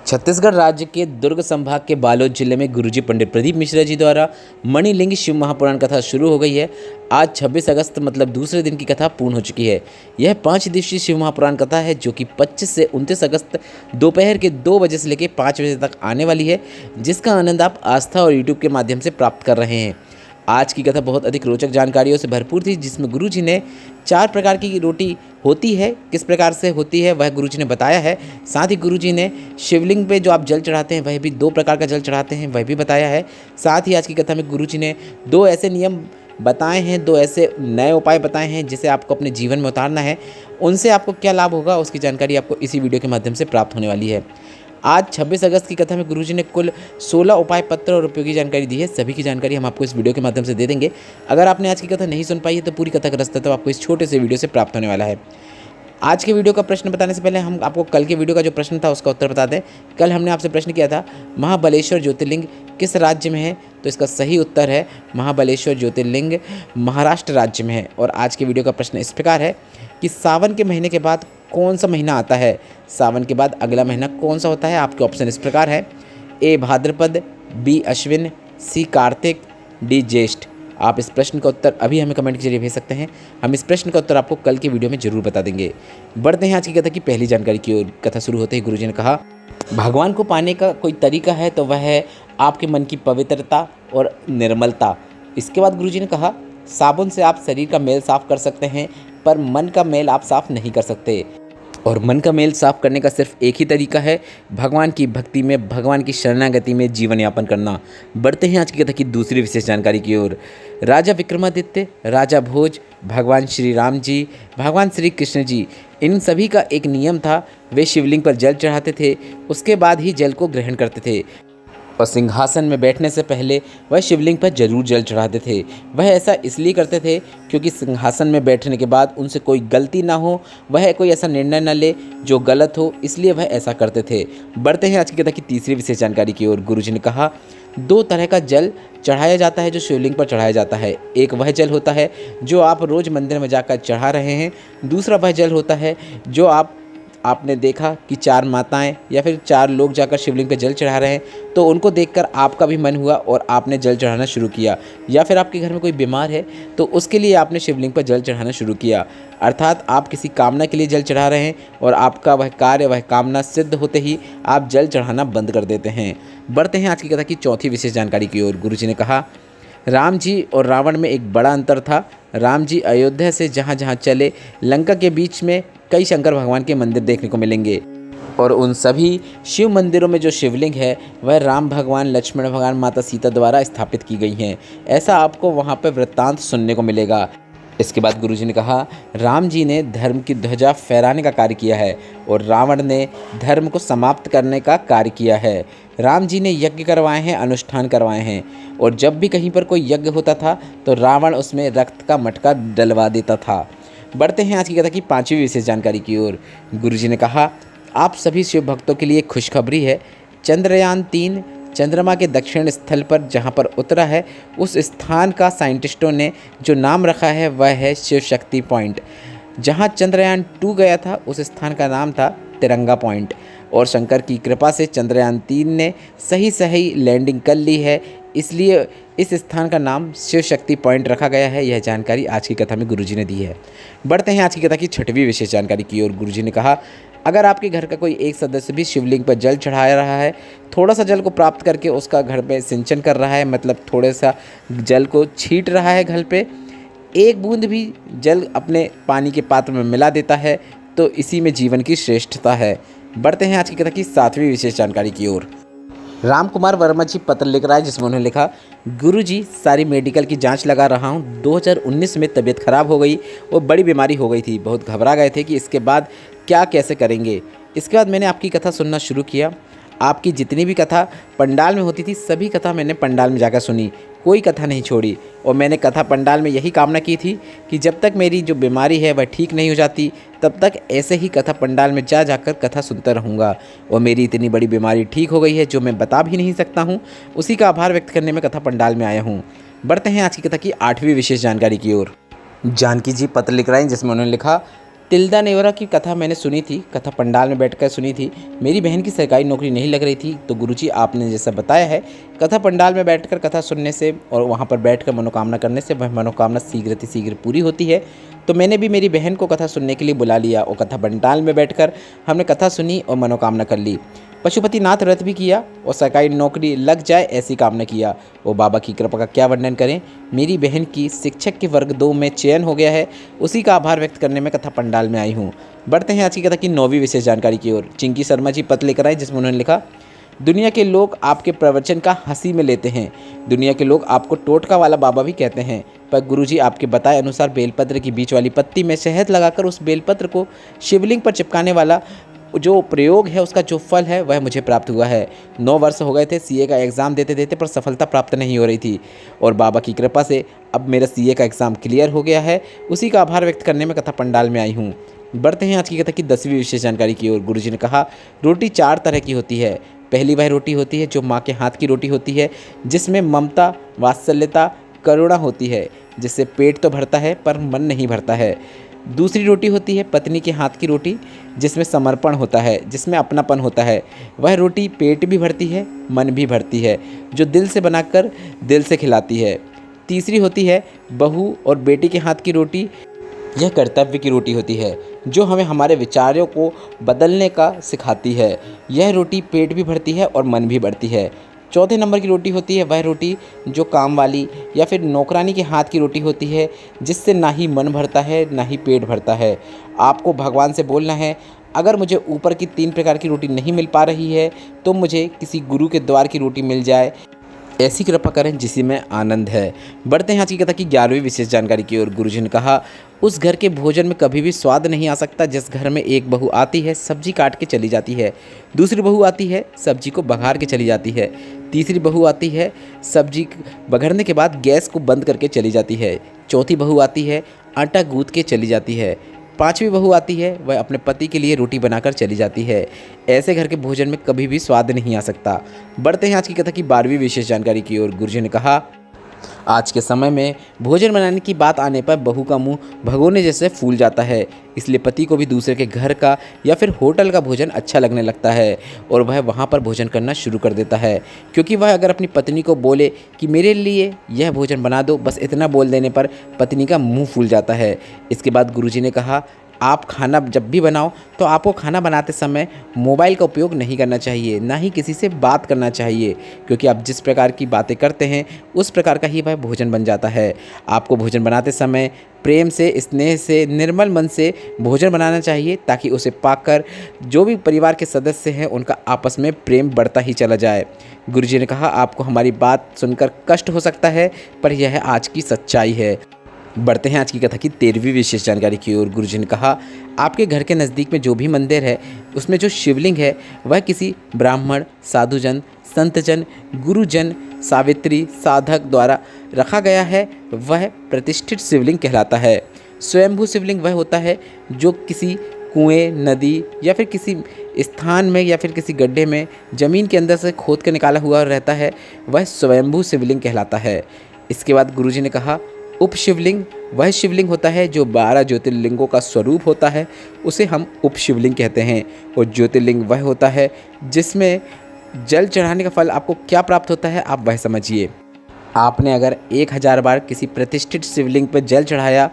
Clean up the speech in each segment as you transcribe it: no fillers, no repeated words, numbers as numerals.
छत्तीसगढ़ राज्य के दुर्ग संभाग के बालोद जिले में गुरुजी पंडित प्रदीप मिश्रा जी द्वारा मणिलिंग शिव महापुराण कथा शुरू हो गई है। आज 26 अगस्त मतलब दूसरे दिन की कथा पूर्ण हो चुकी है। यह 5 दिवसीय शिव महापुराण कथा है जो कि 25 से 29 अगस्त दोपहर के 2 बजे से लेकर 5 बजे तक आने वाली है, जिसका आनंद आप आस्था और यूट्यूब के माध्यम से प्राप्त कर रहे हैं। आज की कथा बहुत अधिक रोचक जानकारियों से भरपूर थी, जिसमें गुरुजी ने 4 प्रकार की रोटी होती है, किस प्रकार से होती है वह गुरुजी ने बताया है। साथ ही गुरुजी ने शिवलिंग पे जो आप जल चढ़ाते हैं वह भी 2 प्रकार का जल चढ़ाते हैं वह भी बताया है। साथ ही आज की कथा में गुरुजी ने 2 ऐसे नियम बताए हैं, 2 ऐसे नए उपाय बताए हैं जिसे आपको अपने जीवन में उतारना है। उनसे आपको क्या लाभ होगा उसकी जानकारी आपको इसी वीडियो के माध्यम से प्राप्त होने वाली है। आज 26 अगस्त की कथा में गुरुजी ने कुल 16 उपाय पत्र और उपयोगी जानकारी दी है। सभी की जानकारी हम आपको इस वीडियो के माध्यम से दे देंगे। अगर आपने आज की कथा नहीं सुन पाई है तो पूरी कथा का रास्ता तो आपको इस छोटे से वीडियो से प्राप्त होने वाला है। आज के वीडियो का प्रश्न बताने से पहले हम आपको कल के वीडियो का जो प्रश्न था उसका उत्तर बता दें। कल हमने आपसे प्रश्न किया था महाबलेश्वर ज्योतिर्लिंग किस राज्य में है, तो इसका सही उत्तर है महाबलेश्वर ज्योतिर्लिंग महाराष्ट्र राज्य में है। और आज के वीडियो का प्रश्न इस प्रकार है कि सावन के महीने के बाद कौन सा महीना आता है, सावन के बाद अगला महीना कौन सा होता है। आपके ऑप्शन इस प्रकार है, ए भाद्रपद, बी अश्विन, सी कार्तिक, डी ज्येष्ठ। आप इस प्रश्न का उत्तर अभी हमें कमेंट के जरिए भेज सकते हैं। हम इस प्रश्न का उत्तर आपको कल की वीडियो में जरूर बता देंगे। बढ़ते हैं आज की कथा की पहली जानकारी की ओर। कथा शुरू होते ही गुरुजी ने कहा, भगवान को पाने का कोई तरीका है तो वह है आपके मन की पवित्रता और निर्मलता। इसके बाद गुरुजी ने कहा, साबुन से आप शरीर का मैल साफ कर सकते हैं पर मन का मैल आप साफ नहीं कर सकते, और मन का मैल साफ करने का सिर्फ एक ही तरीका है, भगवान की भक्ति में, भगवान की शरणागति में जीवन यापन करना। बढ़ते हैं आज की कथा की दूसरी विशेष जानकारी की ओर। राजा विक्रमादित्य, राजा भोज, भगवान श्री राम जी, भगवान श्री कृष्ण जी, इन सभी का एक नियम था। वे शिवलिंग पर जल चढ़ाते थे, उसके बाद ही जल को ग्रहण करते थे और सिंहासन में बैठने से पहले वह शिवलिंग पर जरूर जल चढ़ाते थे। वह ऐसा इसलिए करते थे क्योंकि सिंहासन में बैठने के बाद उनसे कोई गलती ना हो, वह कोई ऐसा निर्णय न ले जो गलत हो, इसलिए वह ऐसा करते थे। बढ़ते हैं आज की कथा की तीसरी विशेष जानकारी की ओर। गुरुजी ने कहा, 2 तरह का जल चढ़ाया जाता है जो शिवलिंग पर चढ़ाया जाता है। एक वह जल होता है जो आप रोज़ मंदिर में जाकर चढ़ा रहे हैं, दूसरा वह जल होता है जो आपने देखा कि 4 माताएं या फिर 4 लोग जाकर शिवलिंग पे जल चढ़ा रहे हैं तो उनको देखकर आपका भी मन हुआ और आपने जल चढ़ाना शुरू किया। या फिर आपके घर में कोई बीमार है तो उसके लिए आपने शिवलिंग पर जल चढ़ाना शुरू किया। अर्थात आप किसी कामना के लिए जल चढ़ा रहे हैं और आपका वह कार्य, वह कामना सिद्ध होते ही आप जल चढ़ाना बंद कर देते हैं। बढ़ते हैं आज की कथा की चौथी विशेष जानकारी की ओर। गुरुजी ने कहा, राम जी और रावण में एक बड़ा अंतर था। राम जी अयोध्या से जहाँ जहाँ चले, लंका के बीच में कई शंकर भगवान के मंदिर देखने को मिलेंगे और उन सभी शिव मंदिरों में जो शिवलिंग है वह राम भगवान, लक्ष्मण भगवान, माता सीता द्वारा स्थापित की गई हैं। ऐसा आपको वहाँ पर वृत्तांत सुनने को मिलेगा। इसके बाद गुरुजी ने कहा, राम जी ने धर्म की ध्वजा फहराने का कार्य किया है और रावण ने धर्म को समाप्त करने का कार्य किया है। राम जी ने यज्ञ करवाए हैं, अनुष्ठान करवाए हैं, और जब भी कहीं पर कोई यज्ञ होता था तो रावण उसमें रक्त का मटका डलवा देता था। बढ़ते हैं आज की कथा की 5वीं विशेष जानकारी की ओर। गुरुजी ने कहा, आप सभी शिव भक्तों के लिए खुशखबरी है। चंद्रयान 3 चंद्रमा के दक्षिण स्थल पर जहां पर उतरा है, उस स्थान का साइंटिस्टों ने जो नाम रखा है वह है शिव शक्ति पॉइंट। जहां चंद्रयान 2 गया था उस स्थान का नाम था तिरंगा पॉइंट, और शंकर की कृपा से चंद्रयान 3 ने सही लैंडिंग कर ली है, इसलिए इस स्थान का नाम शिव शक्ति पॉइंट रखा गया है। यह जानकारी आज की कथा में गुरुजी ने दी है। बढ़ते हैं आज की कथा की 6वीं विशेष जानकारी की ओर। गुरुजी ने कहा, अगर आपके घर का कोई एक सदस्य भी शिवलिंग पर जल चढ़ा रहा है, थोड़ा सा जल को प्राप्त करके उसका घर में सिंचन कर रहा है, मतलब थोड़ा सा जल को छींट रहा है घर पे, एक बूंद भी जल अपने पानी के पात्र में मिला देता है, तो इसी में जीवन की श्रेष्ठता है। बढ़ते हैं आज की कथा की 7वीं विशेष जानकारी की ओर। राम कुमार वर्मा जी पत्र लिख रहा है जिसमें उन्होंने लिखा, गुरुजी सारी मेडिकल की जांच लगा रहा हूं। 2019 में तबीयत खराब हो गई और बड़ी बीमारी हो गई थी। बहुत घबरा गए थे कि इसके बाद क्या कैसे करेंगे। इसके बाद मैंने आपकी कथा सुनना शुरू किया। आपकी जितनी भी कथा पंडाल में होती थी सभी कथा मैंने पंडाल में जाकर सुनी, कोई कथा नहीं छोड़ी। और मैंने कथा पंडाल में यही कामना की थी कि जब तक मेरी जो बीमारी है वह ठीक नहीं हो जाती तब तक ऐसे ही कथा पंडाल में जाकर कथा सुनता रहूँगा। और मेरी इतनी बड़ी बीमारी ठीक हो गई है जो मैं बता भी नहीं सकता हूँ। उसी का आभार व्यक्त करने में कथा पंडाल में आया हूँ। बढ़ते हैं आज की कथा की 8वीं विशेष जानकारी की ओर। जानकी जी पत्र लिख रहे हैं जिसमें उन्होंने लिखा, तिल्दा नेवरा की कथा मैंने सुनी थी, कथा पंडाल में बैठकर सुनी थी। मेरी बहन की सरकारी नौकरी नहीं लग रही थी, तो गुरुजी आपने जैसा बताया है, कथा पंडाल में बैठकर कथा सुनने से और वहाँ पर बैठकर मनोकामना करने से वह मनोकामना शीघ्र पूरी होती है। तो मैंने भी मेरी बहन को कथा सुनने के लिए बुला लिया और कथा पंडाल में बैठकर हमने कथा सुनी और मनोकामना कर ली। पशुपतिनाथ व्रत भी किया और सरकारी नौकरी लग जाए ऐसी कामना किया। और बाबा की कृपा का क्या वर्णन करें, मेरी बहन की शिक्षक के वर्ग 2 में चयन हो गया है, उसी का आभार व्यक्त करने में कथा पंडाल में आई हूँ। बढ़ते हैं आज की कथा की 9वीं विशेष जानकारी की ओर। चिंकी शर्मा जी पत्र लेकर आए, जिसमें उन्होंने लिखा, दुनिया के लोग आपके प्रवचन का हंसी में लेते हैं, दुनिया के लोग आपको टोटका वाला बाबा भी कहते हैं, पर गुरुजी आपके बताए अनुसार बेलपत्र की बीच वाली पत्ती में शहद लगाकर उस बेलपत्र को शिवलिंग पर चिपकाने वाला जो प्रयोग है, उसका जो फल है वह मुझे प्राप्त हुआ है। 9 वर्ष हो गए थे सीए का एग्ज़ाम देते देते, पर सफलता प्राप्त नहीं हो रही थी, और बाबा की कृपा से अब मेरा सीए का एग्ज़ाम क्लियर हो गया है, उसी का आभार व्यक्त करने में कथा पंडाल में आई हूँ। बढ़ते हैं आज की कथा की 10वीं विशेष जानकारी की ओर। गुरुजी ने कहा, रोटी 4 तरह की होती है। पहली वह रोटी होती है जो माँ के हाथ की रोटी होती है, जिसमें ममता, वात्सल्यता, करुणा होती है, जिससे पेट तो भरता है पर मन नहीं भरता है। दूसरी रोटी होती है पत्नी के हाथ की रोटी, जिसमें समर्पण होता है, जिसमें अपनापन होता है। वह रोटी पेट भी भरती है, मन भी भरती है, जो दिल से बनाकर दिल से खिलाती है। तीसरी होती है बहू और बेटी के हाथ की रोटी। यह कर्तव्य की रोटी होती है, जो हमें हमारे विचारों को बदलने का सिखाती है। यह रोटी पेट भी भरती है और मन भी भरती है। चौथे नंबर की रोटी होती है वह रोटी जो काम वाली या फिर नौकरानी के हाथ की रोटी होती है, जिससे ना ही मन भरता है ना ही पेट भरता है। आपको भगवान से बोलना है, अगर मुझे ऊपर की 3 प्रकार की रोटी नहीं मिल पा रही है, तो मुझे किसी गुरु के द्वार की रोटी मिल जाए, ऐसी कृपा करें जिसी में आनंद है। बढ़ते हैं आज की कथा की 11वीं विशेष जानकारी की ओर। गुरुजी ने कहा, उस घर के भोजन में कभी भी स्वाद नहीं आ सकता जिस घर में एक बहू आती है, सब्जी काट के चली जाती है, दूसरी बहू आती है, सब्जी को बघार के चली जाती है, तीसरी बहू आती है, सब्जी बघरने के बाद गैस को बंद करके चली जाती है, चौथी बहू आती है, आटा गूँथ के चली जाती है, 5वीं बहू आती है, वह अपने पति के लिए रोटी बनाकर चली जाती है। ऐसे घर के भोजन में कभी भी स्वाद नहीं आ सकता। बढ़ते हैं आज की कथा की 12वीं विशेष जानकारी की ओर। गुरुजी ने कहा, आज के समय में भोजन बनाने की बात आने पर बहू का मुंह भगोने जैसे फूल जाता है, इसलिए पति को भी दूसरे के घर का या फिर होटल का भोजन अच्छा लगने लगता है और वह वहां पर भोजन करना शुरू कर देता है, क्योंकि वह अगर अपनी पत्नी को बोले कि मेरे लिए यह भोजन बना दो, बस इतना बोल देने पर पत्नी का मुंह फूल जाता है। इसके बाद गुरुजी ने कहा, आप खाना जब भी बनाओ तो आपको खाना बनाते समय मोबाइल का उपयोग नहीं करना चाहिए, ना ही किसी से बात करना चाहिए, क्योंकि आप जिस प्रकार की बातें करते हैं उस प्रकार का ही वह भोजन बन जाता है। आपको भोजन बनाते समय प्रेम से, स्नेह से, निर्मल मन से भोजन बनाना चाहिए, ताकि उसे पाकर जो भी परिवार के सदस्य हैं उनका आपस में प्रेम बढ़ता ही चला जाए। गुरुजी ने कहा, आपको हमारी बात सुनकर कष्ट हो सकता है, पर यह आज की सच्चाई है। बढ़ते हैं आज की कथा की 13वीं विशेष जानकारी की ओर। गुरुजी ने कहा, आपके घर के नज़दीक में जो भी मंदिर है, उसमें जो शिवलिंग है वह किसी ब्राह्मण, साधुजन, संतजन, गुरुजन, सावित्री, साधक द्वारा रखा गया है, वह प्रतिष्ठित शिवलिंग कहलाता है। स्वयंभू शिवलिंग वह होता है जो किसी कुएं, नदी या फिर किसी स्थान में या फिर किसी गड्ढे में ज़मीन के अंदर से खोद के निकाला हुआ रहता है, वह स्वयंभू शिवलिंग कहलाता है। इसके बाद गुरुजी ने कहा, उपशिवलिंग वह शिवलिंग होता है जो 12 ज्योतिर्लिंगों का स्वरूप होता है, उसे हम उपशिवलिंग कहते हैं। और ज्योतिर्लिंग वह होता है जिसमें जल चढ़ाने का फल आपको क्या प्राप्त होता है, आप वह समझिए। आपने अगर 1000 बार किसी प्रतिष्ठित शिवलिंग पर जल चढ़ाया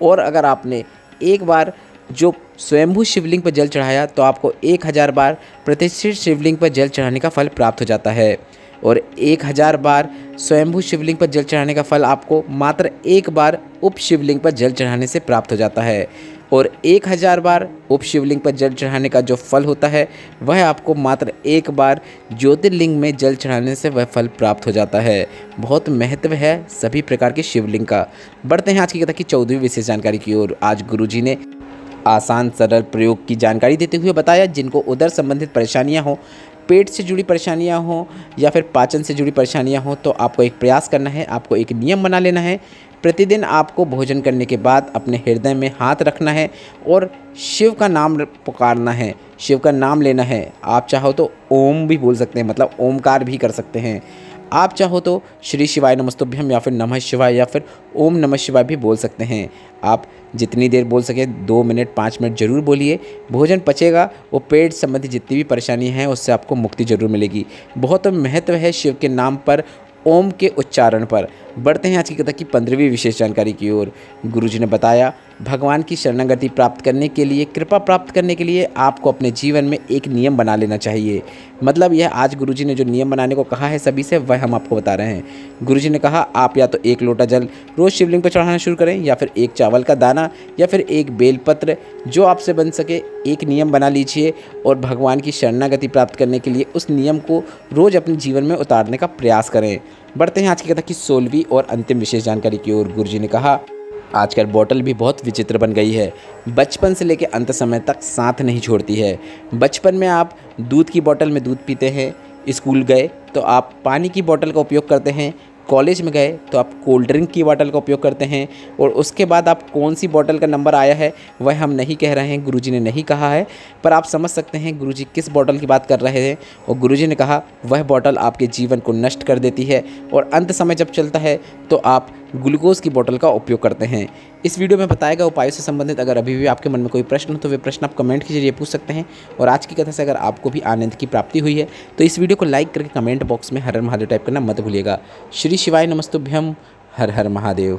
और अगर आपने एक बार जो स्वयंभू शिवलिंग पर जल चढ़ाया, तो आपको 1000 बार प्रतिष्ठित शिवलिंग पर जल चढ़ाने का फल प्राप्त हो जाता है। और 1000 बार स्वयंभू शिवलिंग पर जल चढ़ाने का फल आपको मात्र एक बार उप शिवलिंग पर जल चढ़ाने से प्राप्त हो जाता है। और 1000 बार उप शिवलिंग पर जल चढ़ाने का जो फल होता है, वह आपको मात्र एक बार ज्योतिर्लिंग में जल चढ़ाने से वह फल प्राप्त हो जाता है। बहुत महत्व है सभी प्रकार के शिवलिंग का। बढ़ते हैं आज की कथा की 14वीं विशेष जानकारी की ओर। आज गुरुजी ने आसान सरल प्रयोग की जानकारी देते हुए बताया, जिनको उदर संबंधित परेशानियां हो, पेट से जुड़ी परेशानियां हो या फिर पाचन से जुड़ी परेशानियां हो, तो आपको एक प्रयास करना है, आपको एक नियम बना लेना है। प्रतिदिन आपको भोजन करने के बाद अपने हृदय में हाथ रखना है और शिव का नाम पुकारना है, शिव का नाम लेना है। आप चाहो तो ओम भी बोल सकते हैं, मतलब ओमकार भी कर सकते हैं। आप चाहो तो श्री शिवाय नमस्तुभ्यम या फिर नमः शिवाय या फिर ओम नमः शिवाय भी बोल सकते हैं। आप जितनी देर बोल सके 2 मिनट 5 मिनट ज़रूर बोलिए। भोजन पचेगा और पेट संबंधी जितनी भी परेशानी है उससे आपको मुक्ति ज़रूर मिलेगी। बहुत महत्व है शिव के नाम पर ओम के उच्चारण पर। बढ़ते हैं आज की कथा की 15वीं विशेष जानकारी की ओर। गुरुजी ने बताया, भगवान की शरणागति प्राप्त करने के लिए, कृपा प्राप्त करने के लिए आपको अपने जीवन में एक नियम बना लेना चाहिए। मतलब यह आज गुरुजी ने जो नियम बनाने को कहा है सभी से, वह हम आपको बता रहे हैं। गुरुजी ने कहा, आप या तो 1 लोटा जल रोज़ शिवलिंग पर चढ़ाना शुरू करें, या फिर 1 चावल का दाना, या फिर 1 बेलपत्र, जो आपसे बन सके। एक नियम बना लीजिए और भगवान की शरणागति प्राप्त करने के लिए उस नियम को रोज़ अपने जीवन में उतारने का प्रयास करें। बढ़ते हैं आज की कथा की 16वीं और अंतिम विशेष जानकारी की ओर। गुरुजी ने कहा, आजकल बॉटल भी बहुत विचित्र बन गई है। बचपन से लेकर अंत समय तक साथ नहीं छोड़ती है। बचपन में आप दूध की बोतल में दूध पीते हैं, स्कूल गए तो आप पानी की बोतल का उपयोग करते हैं, कॉलेज में गए तो आप कोल्ड ड्रिंक की बोतल का उपयोग करते हैं, और उसके बाद आप कौन सी बोतल का नंबर आया है वह हम नहीं कह रहे हैं, गुरुजी ने नहीं कहा है, पर आप समझ सकते हैं गुरुजी किस बोतल की बात कर रहे हैं। और गुरुजी ने कहा, वह बोतल आपके जीवन को नष्ट कर देती है और अंत समय जब चलता है तो आप ग्लूकोज की बोतल का उपयोग करते हैं। इस वीडियो में बताए गए उपायों से संबंधित अगर अभी भी आपके मन में कोई प्रश्न हो तो वे प्रश्न आप कमेंट के जरिए पूछ सकते हैं। और आज की कथा से अगर आपको भी आनंद की प्राप्ति हुई है तो इस वीडियो को लाइक करके कमेंट बॉक्स में हर हर महादेव टाइप करना मत भूलिएगा। श्री शिवाय नमस्तुभ्यम। हर हर महादेव।